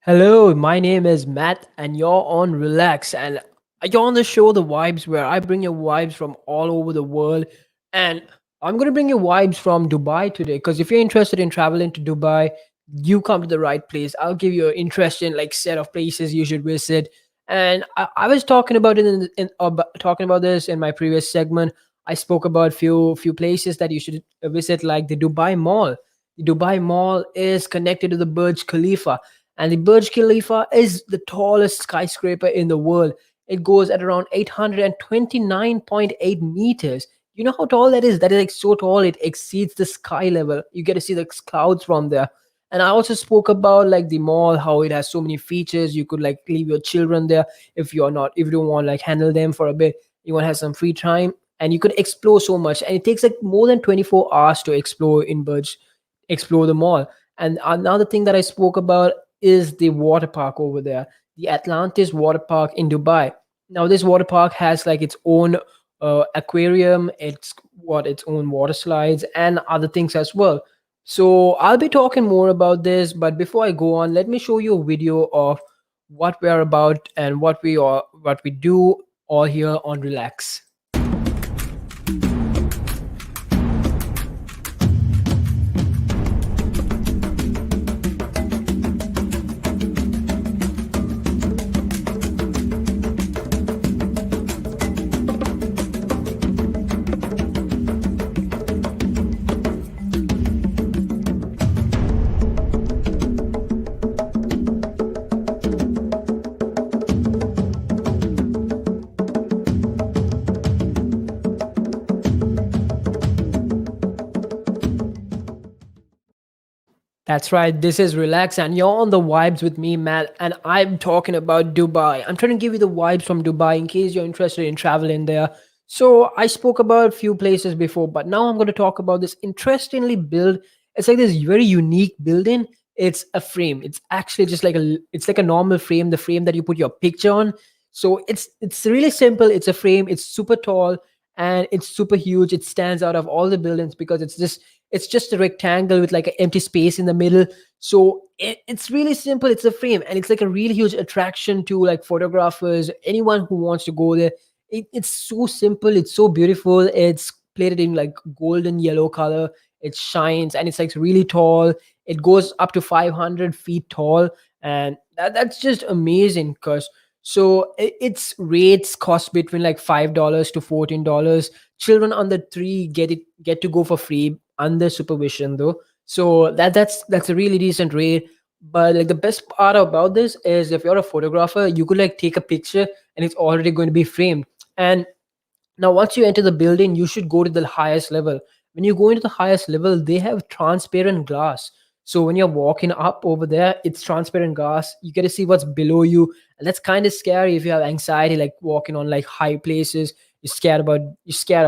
Hello, my name is Matt, and you're on Relax. And you're on the show, The Vibes, where I bring you vibes from all over the world. And I'm going to bring you vibes from Dubai today, because if you're interested in traveling to Dubai, you come to the right place. I'll give you an interesting set of places you should visit. And I was talking about it talking about this in my previous segment. I spoke about few places that you should visit, like the Dubai Mall. The Dubai Mall is connected to the Burj Khalifa, and the Burj Khalifa is the tallest skyscraper in the world. It goes at around 829.8 meters. You know how tall that is? That is like so tall it exceeds the sky level. You get to see the clouds from there. And I also spoke about like the mall, how it has so many features. You could like leave your children there if you don't want like handle them for a bit. You want to have some free time, and you could explore so much. And it takes like more than 24 hours to explore the mall. And another thing that I spoke about is the water park over there, the Atlantis water park in Dubai. Now, this water park has like its own aquarium, its own water slides, and other things as well. So I'll be talking more about this, but before I go on, let me show you a video of what we're about and what we do all here on Relax. That's right. This is Relax, and you're on the vibes with me, Matt. And I'm talking about Dubai. I'm trying to give you the vibes from Dubai in case you're interested in traveling there. So I spoke about a few places before, but now I'm going to talk about this interestingly built. It's like this very unique building. It's a frame. It's actually just it's like a normal frame, the frame that you put your picture on. So it's really simple. It's a frame. It's super tall and it's super huge. It stands out of all the buildings because it's just a rectangle with like an empty space in the middle. So it's really simple. It's a frame, and it's like a really huge attraction to like photographers, anyone who wants to go there. It's so simple, it's so beautiful. It's plated in like golden yellow color. It shines, and it's like really tall. It goes up to 500 feet tall, and that's just amazing. Because its rates cost between like $5 to $14. Children under 3 get to go for free under supervision though. So that's a really decent rate. But like the best part about this is if you're a photographer, you could like take a picture and it's already going to be framed. And now, once you enter the building, you should go to the highest level. When you go into the highest level, they have transparent glass. So when you're walking up over there, it's transparent glass. You get to see what's below you, and that's kind of scary if you have anxiety, like walking on like high places. You're scared of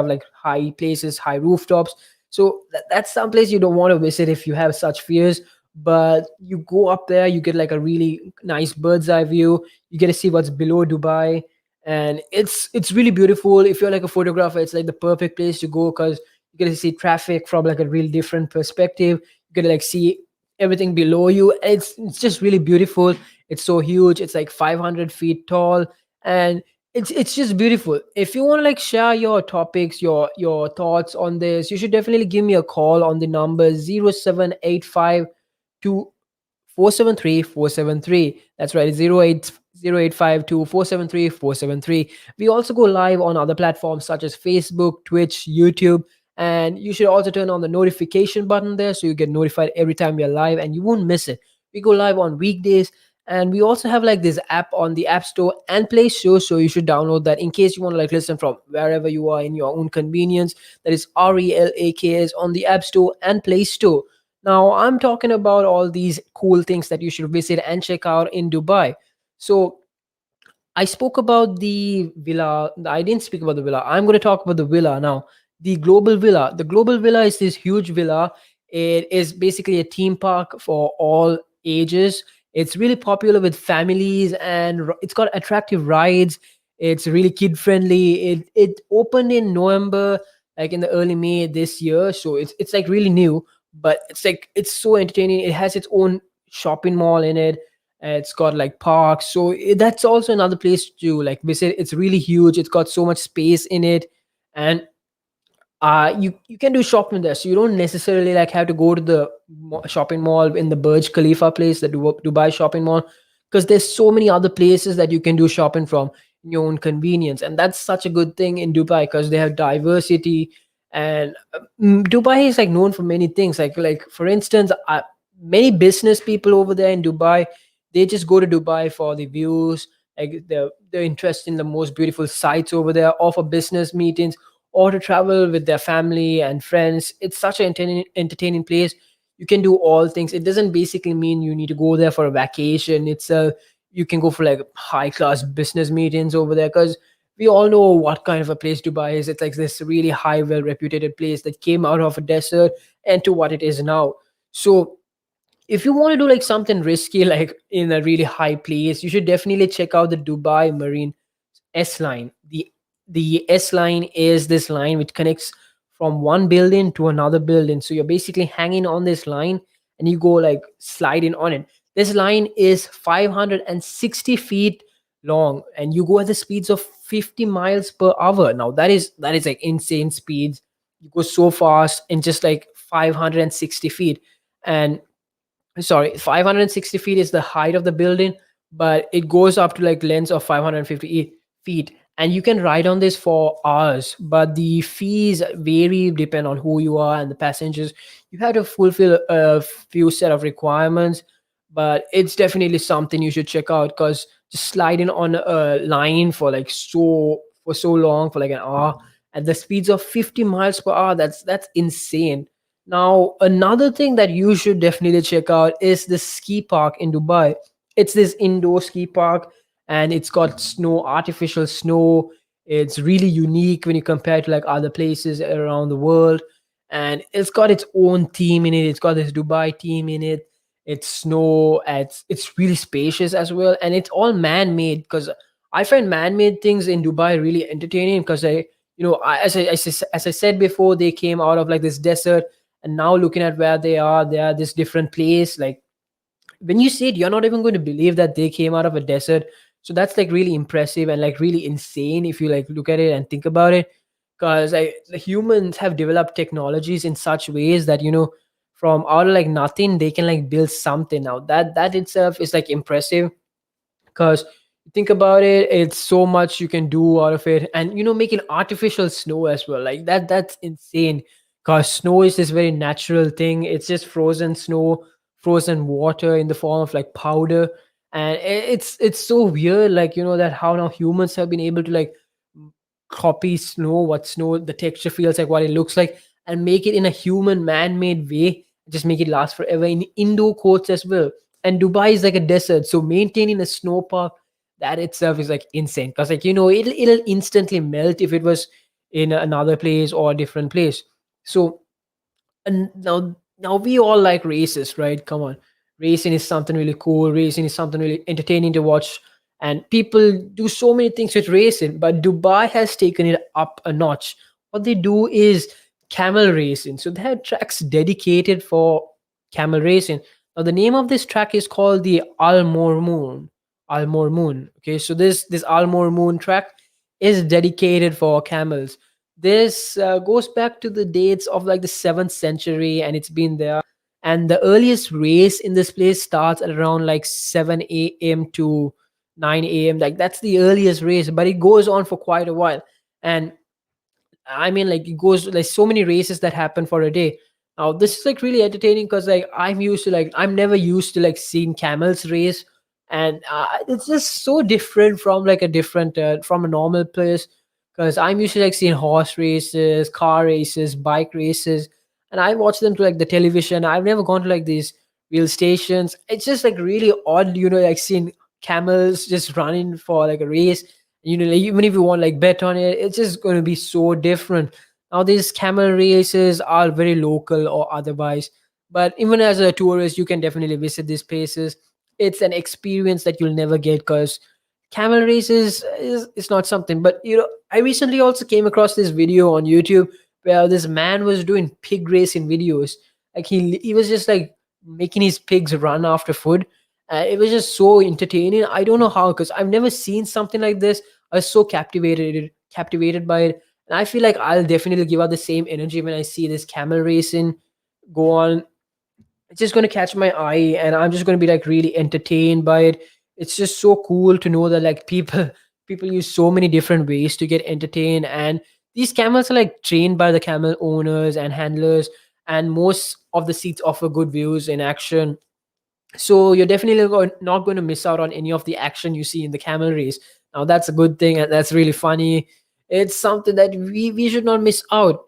like high places, high rooftops. So that's some place you don't want to visit if you have such fears. But you go up there, you get like a really nice bird's eye view. You get to see what's below Dubai, and it's really beautiful. If you're like a photographer, it's like the perfect place to go because you get to see traffic from like a real different perspective. You get to like see everything below you, and it's just really beautiful. It's so huge. It's like 500 feet tall, and it's just beautiful. If you want to like share your topics, your thoughts on this, you should definitely give me a call on the number 0785 473 473. That's right, 08052473 473. We also go live on other platforms such as Facebook, Twitch, YouTube. And you should also turn on the notification button there so you get notified every time we're live and you won't miss it. We go live on weekdays, and we also have like this app on the App Store and Play Store, so you should download that in case you want to like listen from wherever you are in your own convenience. That is RELAKS on the App Store and Play Store. Now, I'm talking about all these cool things that you should visit and check out in Dubai. So, I spoke about the villa. I didn't speak about the villa. I'm going to talk about the villa now. The Global Villa. The Global Villa is this huge villa. It is basically a theme park for all ages. It's really popular with families, and it's got attractive rides. It's really kid friendly. It opened in November, like in the early May this year. So it's like really new, but it's like it's so entertaining. It has its own shopping mall in it, It's got like parks, so that's also another place to like visit. It's really huge, it's got so much space in it. And you can do shopping there, so you don't necessarily like have to go to the shopping mall in the Burj Khalifa place, the Dubai shopping mall, because there's so many other places that you can do shopping from in your own convenience. And that's such a good thing in Dubai, because they have diversity. And Dubai is like known for many things, like for instance, many business people over there in Dubai, they just go to Dubai for the views, like they're interested in the most beautiful sites over there, or for business meetings, or to travel with their family and friends. It's such an entertaining place. You can do all things. It doesn't basically mean you need to go there for a vacation. You can go for like high class business meetings over there, because we all know what kind of a place Dubai is. It's like this really high, well reputed place that came out of a desert and to what it is now. So if you want to do like something risky, like in a really high place, you should definitely check out the Dubai Marine S line. The S line is this line which connects from one building to another building. So you're basically hanging on this line and you go like sliding on it. This line is 560 feet long and you go at the speeds of 50 miles per hour. Now that is like insane speeds. You go so fast in just like 560 feet. And sorry, 560 feet is the height of the building, but it goes up to like lengths of 550 feet, and you can ride on this for hours. But the fees vary depend on who you are and the passengers. You have to fulfill a few set of requirements, but it's definitely something you should check out, because just sliding on a line for like so long for like an hour at the speeds of 50 miles per hour, that's insane. Now, another thing that you should definitely check out is the ski park in Dubai. It's this indoor ski park and it's got snow, artificial snow. It's really unique when you compare it to like other places around the world. And it's got its own theme in it. It's got this Dubai theme in it. It's snow. It's really spacious as well. And it's all man made, because I find man made things in Dubai really entertaining, because as I said before, they came out of like this desert, and now looking at where they are this different place. Like when you see it, you're not even going to believe that they came out of a desert. So that's like really impressive and like really insane if you like look at it and think about it. Because the humans have developed technologies in such ways that from out of like nothing they can like build something. Now that itself is like impressive, because think about it, it's so much you can do out of it. And making artificial snow as well, like that's insane, because snow is this very natural thing. It's just frozen snow, frozen water in the form of like powder. And it's so weird, like that how now humans have been able to like copy snow, what snow the texture feels like, what it looks like, and make it in a human man-made way, just make it last forever in indoor courts as well. And Dubai is like a desert, so maintaining a snow park, that itself is like insane, because like it'll instantly melt if it was in another place or a different place. So and now we all like races, right? Come on, racing is something really cool, racing is something really entertaining to watch, and people do so many things with racing. But Dubai has taken it up a notch. What they do is camel racing, so they have tracks dedicated for camel racing. Now the name of this track is called the Al Mormoon. Okay, so this Al Mormoon track is dedicated for camels. This goes back to the dates of like the 7th century, and it's been there. And the earliest race in this place starts at around like 7 a.m. to 9 a.m. Like that's the earliest race, but it goes on for quite a while. And I mean, like it goes like so many races that happen for a day. Now this is like really entertaining, because like I'm never used to like seeing camels race, and it's just so different from like a different from a normal place. Because I'm used to like seeing horse races, car races, bike races, and I watch them to like the television. I've never gone to like these real stations. It's just like really odd, like seeing camels just running for like a race. Like, even if you want like bet on it, it's just going to be so different. Now these camel races are very local or otherwise, but even as a tourist you can definitely visit these places. It's an experience that you'll never get, because camel races is not something. But I recently also came across this video on YouTube where this man was doing pig racing videos. Like he was just like making his pigs run after food, It was just so entertaining. I don't know how, because I've never seen something like this. I was so captivated by it, and I feel like I'll definitely give out the same energy when I see this camel racing go on. It's just going to catch my eye, and I'm just going to be like really entertained by it. It's just so cool to know that like people people use so many different ways to get entertained, and these camels are like trained by the camel owners and handlers, and most of the seats offer good views in action. So you're definitely not going to miss out on any of the action you see in the camel race. Now that's a good thing, and that's really funny. It's something that we should not miss out.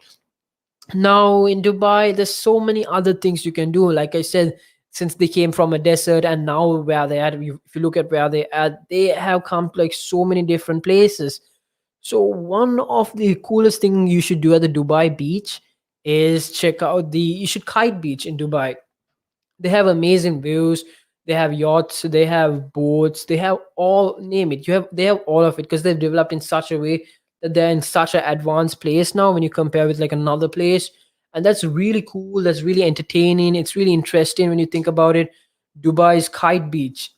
Now in Dubai, there's so many other things you can do. Like I said, since they came from a desert and now where they are, if you look at where they are, they have come to like so many different places. So one of the coolest thing you should do at the Dubai beach is check out the you should kite beach in Dubai. They have amazing views. They have yachts, they have boats, they have all, name it, they have all of it, because they've developed in such a way that they're in such an advanced place now when you compare with like another place. And that's really cool, that's really entertaining, it's really interesting when you think about it. Dubai's kite beach,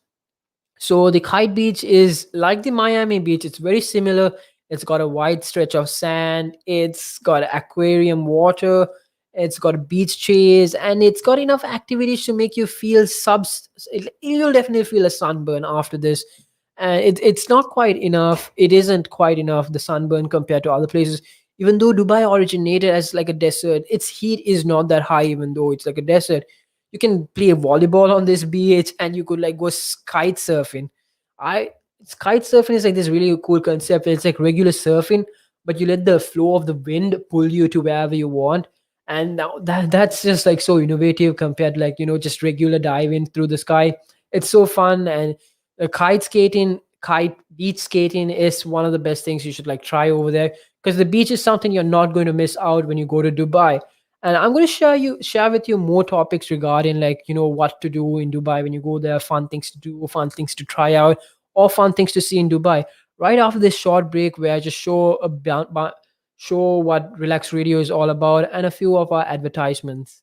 so the kite beach is like the Miami beach. It's very similar. It's got a wide stretch of sand. It's got aquarium water. It's got beach chairs, and it's got enough activities to make you feel You'll definitely feel a sunburn after this. And it's not quite enough. It isn't quite enough, the sunburn, compared to other places. Even though Dubai originated as like a desert, its heat is not that high. Even though it's like a desert, you can play volleyball on this beach, and you could like go kite surfing. I Kite surfing is like this really cool concept. It's like regular surfing, but you let the flow of the wind pull you to wherever you want. And now that's just like so innovative compared to, like, just regular diving through the sky. It's so fun. And kite beach skating is one of the best things you should like try over there, because the beach is something you're not going to miss out when you go to Dubai. And I'm going to share with you more topics regarding, like, what to do in Dubai when you go there, fun things to do, fun things to try out, or fun things to see in Dubai, right after this short break where I just show what Relax Radio is all about and a few of our advertisements.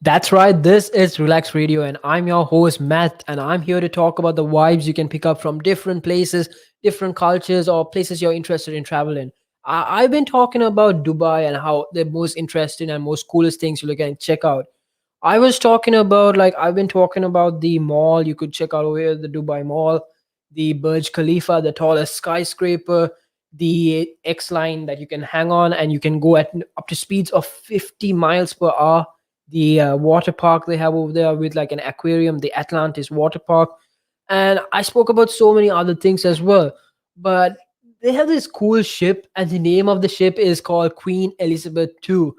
That's right. This is Relax Radio, and I'm your host, Matt. And I'm here to talk about the vibes you can pick up from different places, different cultures, or places you're interested in traveling. I've been talking about Dubai and how the most interesting and most coolest things you can check out. I was talking about, like, I've been talking about the mall. You could check out over here, the Dubai Mall, the Burj Khalifa, the tallest skyscraper, the X line that you can hang on and you can go at up to speeds of 50 miles per hour. The water park they have over there with like an aquarium, the Atlantis water park. And I spoke about so many other things as well. But they have this cool ship, and the name of the ship is called Queen Elizabeth II.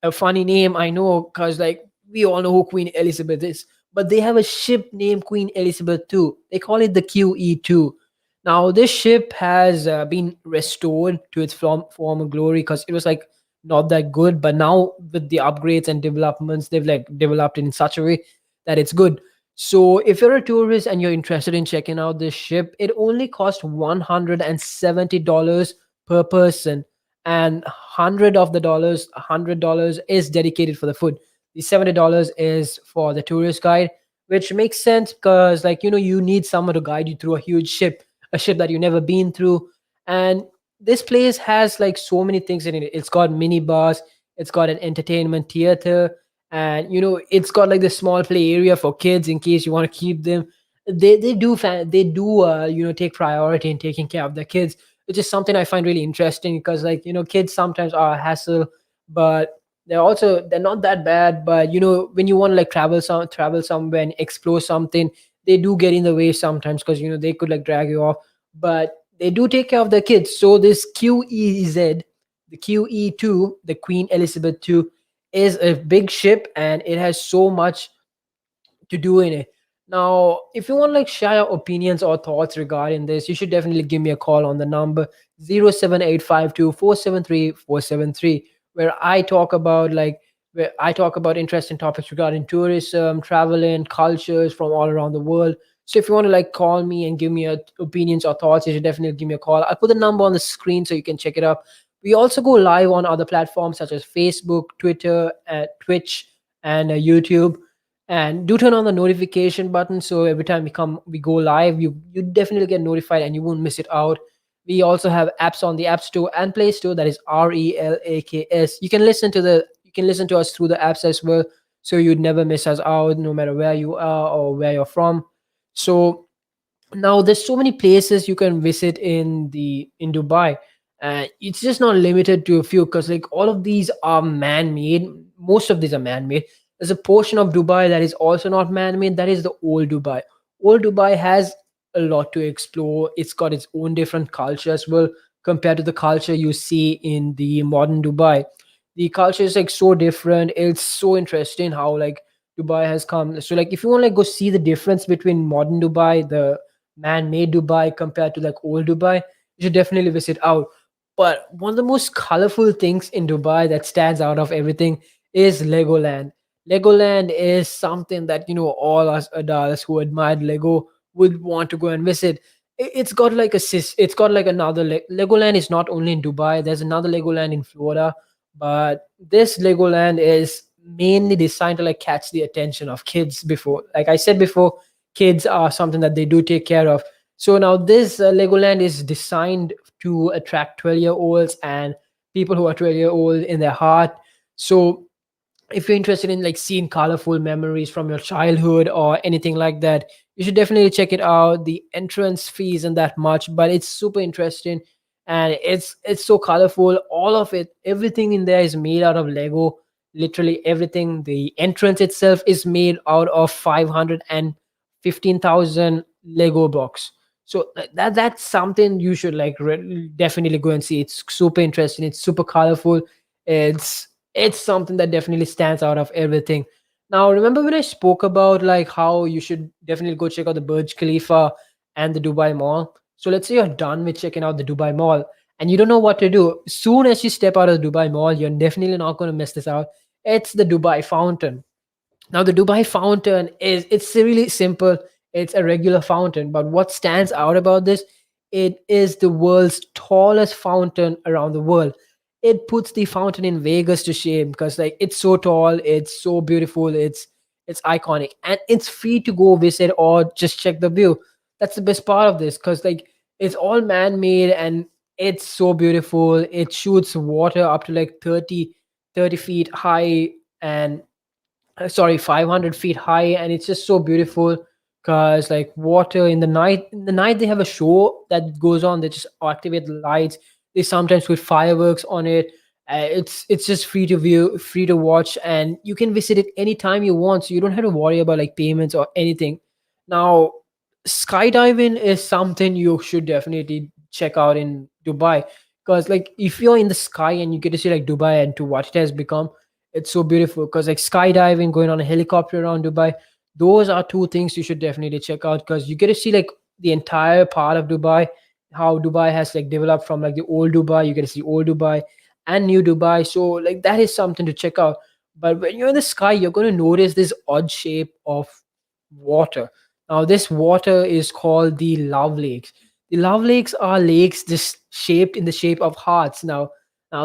A funny name, I know, because like we all know who Queen Elizabeth is. But they have a ship named Queen Elizabeth II. They call it the QE2. Now this ship has been restored to its former glory because it was like not that good. But now with the upgrades and developments, they've like developed it in such a way that it's good. So if you're a tourist and you're interested in checking out this ship, it only costs $170 per person, and $100 is dedicated for the food. The $70 is for the tourist guide, which makes sense because, like, you need someone to guide you through a huge ship, a ship that you've never been through. And this place has like so many things in it. It's got mini bars, it's got an entertainment theater, and it's got like the small play area for kids in case you want to keep them. They do take priority in taking care of the kids, which is something I find really interesting because, like, kids sometimes are a hassle, but they're not that bad. But when you want to like travel somewhere and explore something, they do get in the way sometimes because they could like drag you off. But they do take care of their kids. So this QEZ, the QE2, the Queen Elizabeth II, is a big ship and it has so much to do in it. Now, if you want to like share your opinions or thoughts regarding this, you should definitely give me a call on the number 07852 where I talk about interesting topics regarding tourism, traveling, cultures from all around the world. So if you want to like call me and give me your opinions or thoughts, you should definitely give me a call. I'll put the number on the screen so you can check it up. We also go live on other platforms such as Facebook, Twitter, Twitch, and YouTube. And do turn on the notification button so every time we go live, you definitely get notified and you won't miss it out. We also have apps on the App Store and Play Store, that is Relaks. You can listen to us through the apps as well, so you'd never miss us out no matter where you are or where you're from. So now there's so many places you can visit in Dubai. It's just not limited to a few because like all of these are man-made. Most of these are man-made. There's a portion of Dubai that is also not man-made. That is the old Dubai. Old Dubai has a lot to explore. It's got its own different culture as well compared to the culture you see in the modern Dubai. The culture is like so different. It's so interesting how like Dubai has come. So like if you want to like go see the difference between modern Dubai, the man-made Dubai compared to like old Dubai, you should definitely visit out. But one of the most colorful things in Dubai that stands out of everything is Legoland. Legoland is something that all us adults who admired Lego would want to go and visit. It's got like it's got like another Legoland is not only in Dubai. There's another Legoland in Florida, but this Legoland is mainly designed to like catch the attention of kids. Before, like I said before, kids are something that they do take care of. So now this Legoland is designed to attract 12-year-olds and people who are 12-year-old in their heart. So if you're interested in like seeing colorful memories from your childhood or anything like that, you should definitely check it out. The entrance fee isn't that much, but it's super interesting and it's so colorful. All of it, everything in there is made out of Lego. Literally everything. The entrance itself is made out of 515,000 Lego blocks. So that's something you should like definitely go and see. It's super interesting. It's super colorful. It's something that definitely stands out of everything. Now, remember when I spoke about like how you should definitely go check out the Burj Khalifa and the Dubai Mall? So let's say you're done with checking out the Dubai Mall and you don't know what to do. Soon as you step out of the Dubai Mall, you're definitely not going to miss this out. It's the Dubai Fountain. Now, the Dubai fountain it's really simple. It's a regular fountain, but what stands out about this, it is the world's tallest fountain around the world. it puts the fountain in Vegas to shame, because like it's so tall, it's so beautiful, it's iconic, and it's free to go visit or just check the view. That's the best part of this, because like it's all man-made and it's so beautiful. It shoots water up to like 30 feet high, and sorry, 500 feet high, and it's just so beautiful. Because like water in the night they have a show that goes on. They just activate the lights. They sometimes put fireworks on it. It's just free to view, free to watch, and you can visit it anytime you want, so you don't have to worry about like payments or anything. Now, skydiving is something you should definitely check out in Dubai, because like if you're in the sky and you get to see like Dubai and to what it has become, it's so beautiful. Because like skydiving, going on a helicopter around Dubai, those are two things you should definitely check out, because you get to see like the entire part of Dubai, how Dubai has like developed from like the old Dubai. You get to see old Dubai and new Dubai. So like that is something to check out. But when you're in the sky, you're going to notice this odd shape of water. Now, this water is called the love lakes. The love lakes are lakes just shaped in the shape of hearts. Now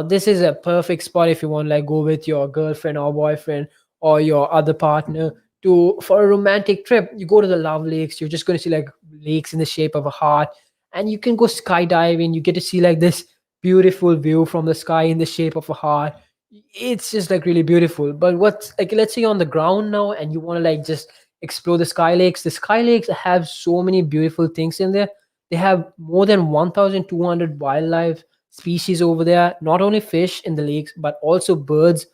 this is a perfect spot if you want to like go with your girlfriend or boyfriend or your other partner to for a romantic trip. You go to the love lakes. You're just going to see like lakes in the shape of a heart, and you can go skydiving. You get to see like this beautiful view from the sky in the shape of a heart. It's just like really beautiful. But what's like, let's say you're on the ground now and you want to like just explore the sky lakes. The sky lakes have so many beautiful things in there. They have more than 1,200 wildlife species over there, not only fish in the lakes but also birds,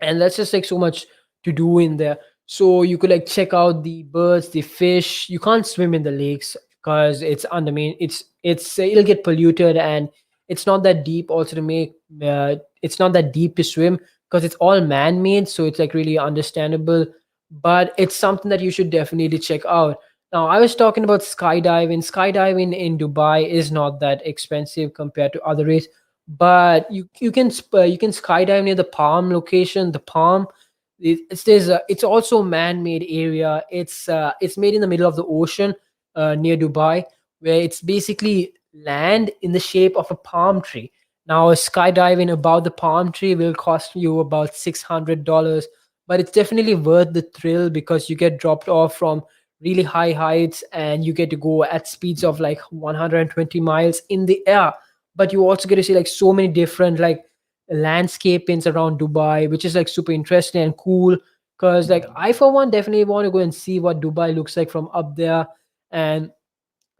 and that's just like so much to do in there. So you could like check out the birds, the fish. You can't swim in the lakes because it's under main it's it'll get polluted, and it's not that deep also to make it's not that deep to swim, because it's all man-made, so it's like really understandable. But it's something that you should definitely check out. Now, I was talking about skydiving in Dubai is not that expensive compared to other races, but you can skydive near the Palm location. The Palm, it's also a man-made area. It's made in the middle of the ocean, near Dubai, where it's basically land in the shape of a palm tree. Now, skydiving above the palm tree will cost you about $600, but it's definitely worth the thrill, because you get dropped off from really high heights and you get to go at speeds of like 120 miles in the air. But you also get to see like so many different like landscapings around Dubai, which is like super interesting and cool. Because like I for one definitely want to go and see what Dubai looks like from up there, and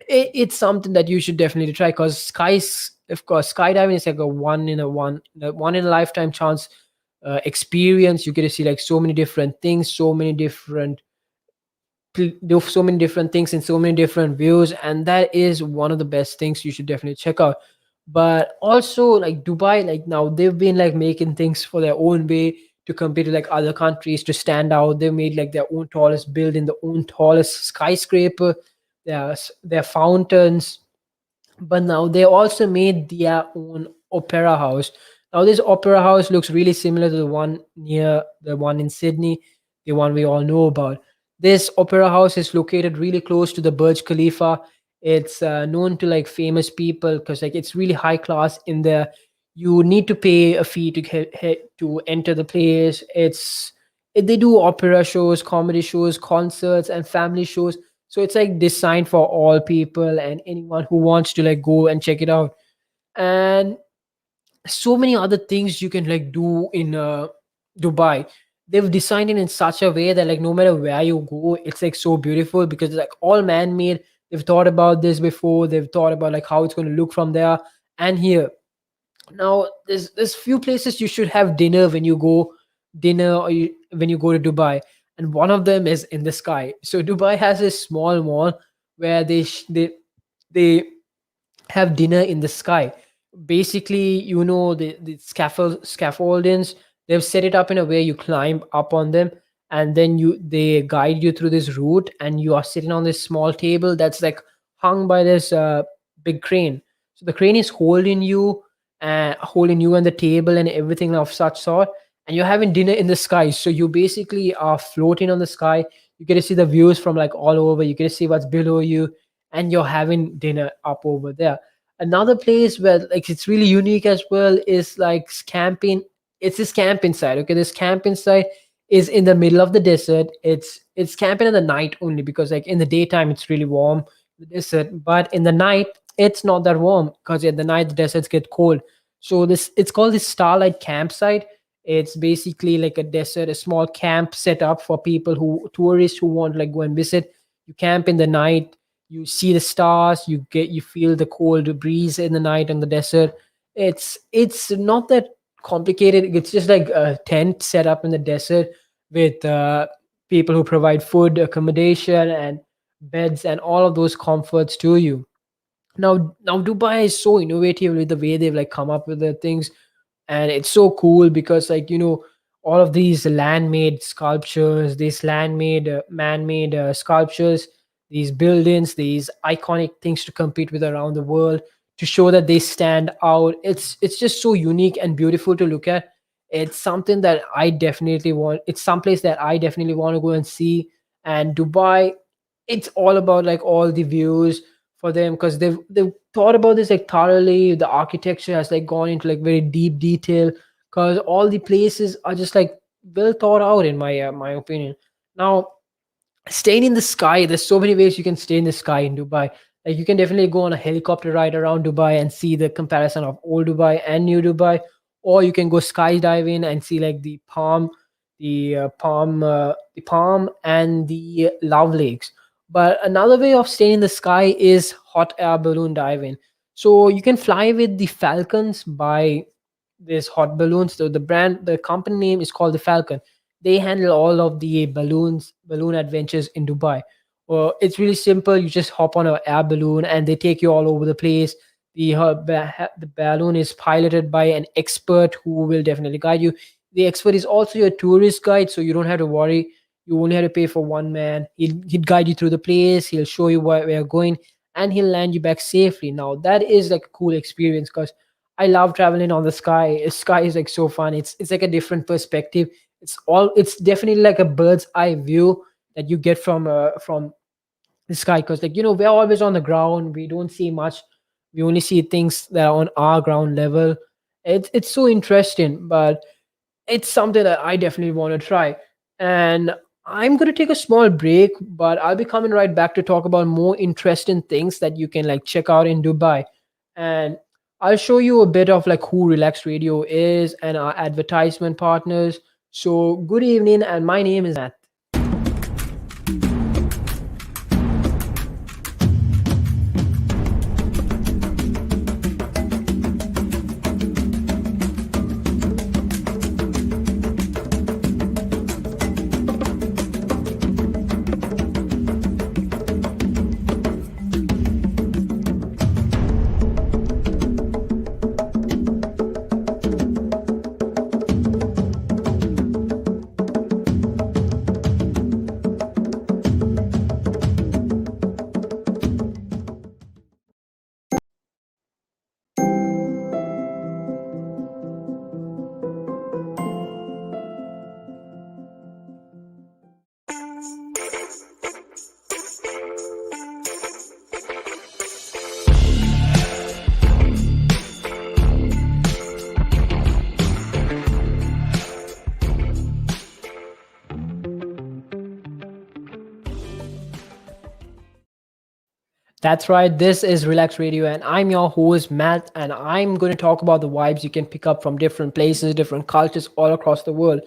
it's something that you should definitely try. Because of course, skydiving is like one in a lifetime chance experience. You get to see like so many different things, do so many different things in so many different views, and that is one of the best things you should definitely check out. But also like Dubai, like now they've been like making things for their own way to compete with like other countries to stand out. They made like their own tallest building, the own tallest skyscraper, their fountains. But now they also made their own opera house. Now this opera house looks really similar to the one in Sydney, the one we all know about. This opera house is located really close to the Burj Khalifa. It's known to like famous people because like it's really high class in there. You need to pay a fee to enter the place. They do opera shows, comedy shows, concerts, and family shows. So it's like designed for all people and anyone who wants to like go and check it out. And so many other things you can like do in Dubai. They've designed it in such a way that like no matter where you go, it's like so beautiful, because it's like all man-made. They've thought about this before. They've thought about like how it's going to look from there and here. Now, there's few places you should have dinner when you go when you go to Dubai, and one of them is in the sky. So Dubai has a small mall where they have dinner in the sky. Basically, the scaffoldings, they've set it up in a way you climb up on them, and then they guide you through this route, and you are sitting on this small table that's like hung by this big crane. So the crane is holding you and the table and everything of such sort, and you're having dinner in the sky. So you basically are floating on the sky. You get to see the views from like all over. You get to see what's below you, and you're having dinner up over there. Another place where like it's really unique as well is like camping. It's this camping site. Okay, this camping site is in the middle of the desert. It's camping in the night only because like in the daytime it's really warm, the desert, but in the night it's not that warm because in the night the deserts get cold. So this it's called this starlight campsite. It's basically like a desert, a small camp set up for people who tourists who want to like go and visit. You camp in the night, you see the stars, you feel the cold breeze in the night in the desert. It's not that complicated. It's just like a tent set up in the desert with people who provide food, accommodation, and beds and all of those comforts to you. Now Dubai is so innovative with the way they've like come up with the things, and it's so cool because like all of these land-made sculptures, these land-made man-made sculptures, these buildings, these iconic things to compete with around the world, to show that they stand out. It's just so unique and beautiful to look at. It's something that I definitely want. It's someplace that I definitely want to go and see. And Dubai, it's all about like all the views for them because they've thought about this like thoroughly. The architecture has like gone into like very deep detail because all the places are just like well thought out in my opinion. Now, staying in the sky, there's so many ways you can stay in the sky in Dubai. Like you can definitely go on a helicopter ride around Dubai and see the comparison of old Dubai and new Dubai, or you can go skydiving and see like the palm and the love lakes. But another way of staying in the sky is hot air balloon diving. So you can fly with the Falcons by this hot balloons. So the company name is called the Falcon. They handle all of the balloon adventures in Dubai. Well, it's really simple. You just hop on an air balloon and they take you all over the place. The balloon is piloted by an expert who will definitely guide you. The expert is also your tourist guide, so you don't have to worry. You only have to pay for one man. He'll guide you through the place. He'll show you where you're going, and he'll land you back safely. Now that is like a cool experience because I love traveling on the sky. Sky is like so fun. It's like a different perspective. It's definitely like a bird's eye view that you get from the sky because like we're always on the ground. We don't see much. We only see things that are on our ground level. It's so interesting, but it's something that I definitely want to try. And I'm going to take a small break, but I'll be coming right back to talk about more interesting things that you can like check out in Dubai. And I'll show you a bit of like who Relax Radio is and our advertisement partners. So, good evening, and my name is Matt. That's right. This is Relax Radio, and I'm your host, Matt. And I'm going to talk about the vibes you can pick up from different places, different cultures all across the world.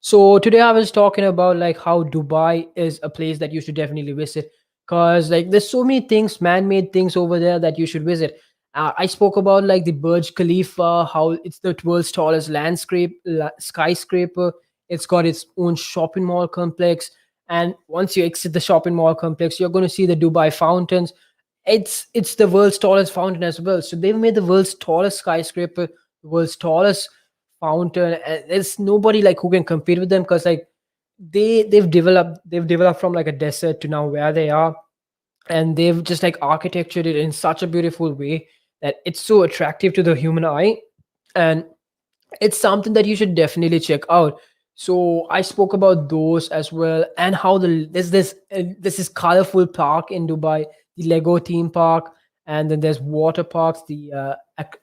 So, today I was talking about like how Dubai is a place that you should definitely visit because like there's so many things, man made things over there that you should visit. I spoke about like the Burj Khalifa, how it's the world's tallest skyscraper. It's got its own shopping mall complex. And once you exit the shopping mall complex, you're going to see the Dubai fountains. It's the world's tallest fountain as well. So they've made the world's tallest skyscraper, the world's tallest fountain, and there's nobody like who can compete with them because like they've developed from like a desert to now where they are, and they've just like architectured it in such a beautiful way that it's so attractive to the human eye. And it's something that you should definitely check out. So I spoke about those as well, and how there's this colorful park in Dubai, the Lego theme park, and then there's water parks, the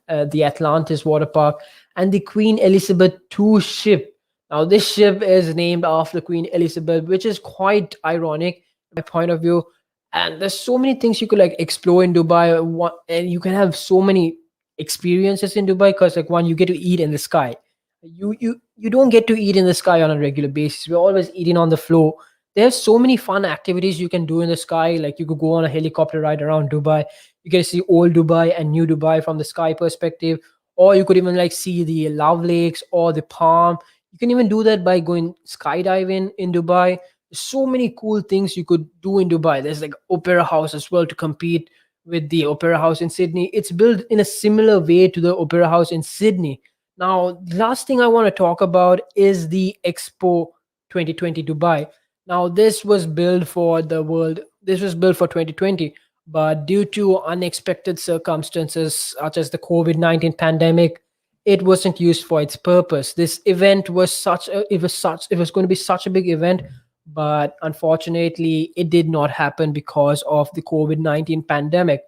Atlantis water park, and the Queen Elizabeth II ship. Now, this ship is named after Queen Elizabeth, which is quite ironic my point of view. And there's so many things you could like explore in Dubai, and you can have so many experiences in Dubai because like one, you get to eat in the sky. You don't get to eat in the sky on a regular basis. We're always eating on the floor. There's so many fun activities you can do in the sky. Like you could go on a helicopter ride around Dubai. You get to see old Dubai and new Dubai from the sky perspective, or you could even like see the Love Lakes or the Palm. You can even do that by going skydiving in Dubai. So many cool things you could do in Dubai. There's like Opera House as well to compete with the Opera House in Sydney. It's built in a similar way to the Opera House in Sydney. Now, the last thing I want to talk about is the Expo 2020 Dubai. Now, this was built for the world. This was built for 2020, but due to unexpected circumstances such as the COVID-19 pandemic, it wasn't used for its purpose. This event was it was going to be such a big event, but unfortunately it did not happen because of the COVID-19 pandemic.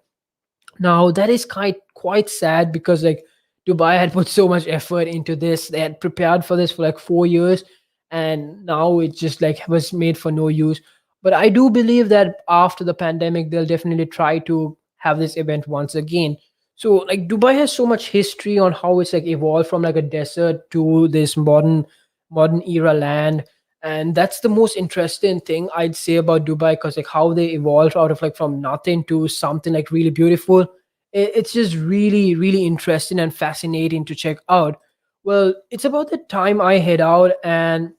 Now that is quite sad because like Dubai had put so much effort into this. They had prepared for this for like 4 years, and now it just like was made for no use. But I do believe that after the pandemic, they'll definitely try to have this event once again. So like Dubai has so much history on how it's like evolved from like a desert to this modern era land, and that's the most interesting thing I'd say about Dubai, because like how they evolved out of like from nothing to something like really beautiful. It's just really interesting and fascinating to check out. Well, it's about the time I head out, and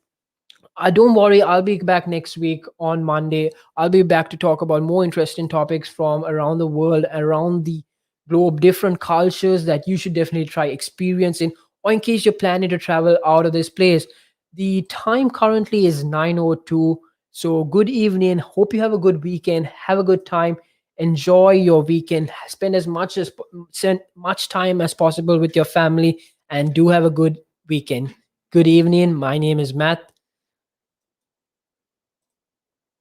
don't worry, I'll be back next week on Monday. I'll be back to talk about more interesting topics from around the world, around the globe, different cultures that you should definitely try experiencing, or in case you're planning to travel out of this place. The time currently is 9:02. So good evening. Hope you have a good weekend. Have a good time. Enjoy your weekend. Spend spend much time as possible with your family, and do have a good weekend. Good evening. My name is Matt.